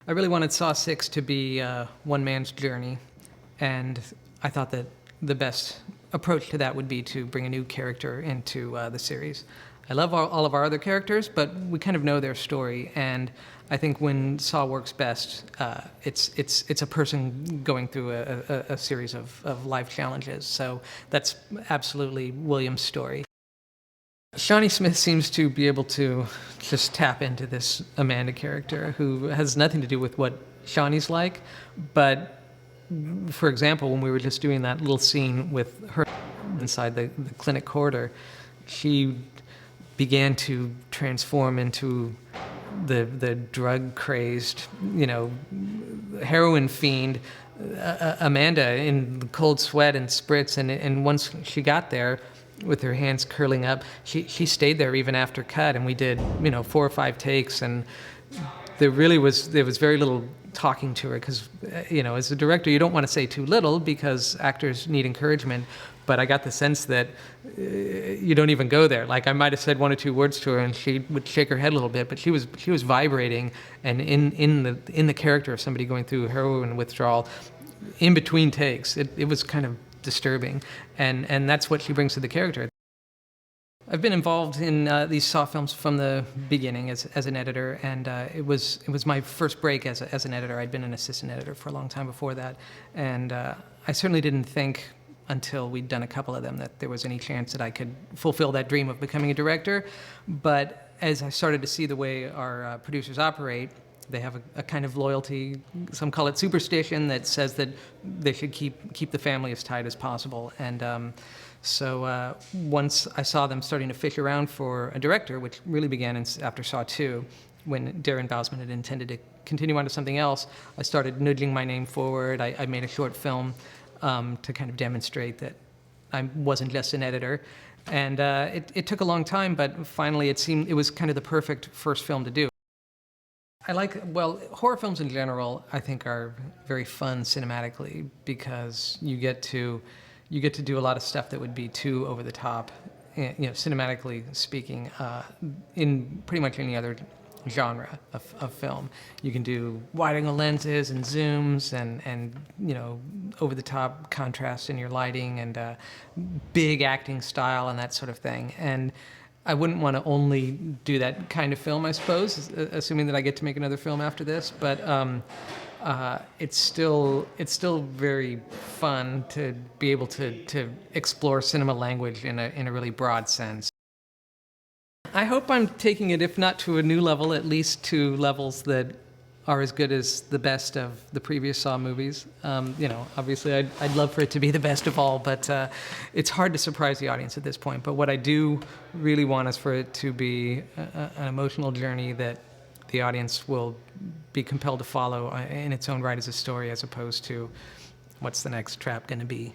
I really wanted Saw 6 to be one man's journey, and I thought that the best approach to that would be to bring a new character into the series. I love all of our other characters, but we kind of know their story, and I think when Saw works best, it's a person going through a series of life challenges. So that's absolutely William's story. Shawnee Smith seems to be able to just tap into this Amanda character who has nothing to do with what Shawnee's like, but for example, when we were just doing that little scene with her inside the clinic corridor, she began to transform into the drug-crazed, heroin fiend Amanda in the cold sweat and spritz, and once she got there, with her hands curling up, she stayed there even after cut, and we did 4 or 5 takes, and there was very little talking to her because as a director you don't want to say too little because actors need encouragement, but I got the sense that you don't even go there. Like I might have said 1 or 2 words to her and she would shake her head a little bit, but she was vibrating and in the character of somebody going through heroin withdrawal in between takes. It was kind of disturbing, and that's what she brings to the character. I've been involved in these Saw films from the beginning as an editor, and it was my first break as an editor. I'd been an assistant editor for a long time before that, and I certainly didn't think until we'd done a couple of them that there was any chance that I could fulfill that dream of becoming a director. But as I started to see the way our producers operate, they have a kind of loyalty, some call it superstition, that says that they should keep the family as tight as possible. And so once I saw them starting to fish around for a director, which really began after Saw 2, when Darren Bousman had intended to continue on to something else, I started nudging my name forward. I made a short film to kind of demonstrate that I wasn't just an editor. And it took a long time, but finally it was kind of the perfect first film to do. Horror films in general, I think, are very fun cinematically because you get to do a lot of stuff that would be too over the top, cinematically speaking, in pretty much any other genre of film. You can do wide-angle lenses and zooms and over the top contrast in your lighting and big acting style and that sort of thing. And I wouldn't want to only do that kind of film, I suppose, assuming that I get to make another film after this. But it's still very fun to be able to explore cinema language in a really broad sense. I hope I'm taking it, if not to a new level, at least to levels that are as good as the best of the previous Saw movies. Obviously I'd love for it to be the best of all, but it's hard to surprise the audience at this point. But what I do really want is for it to be an emotional journey that the audience will be compelled to follow in its own right as a story, as opposed to what's the next trap going to be.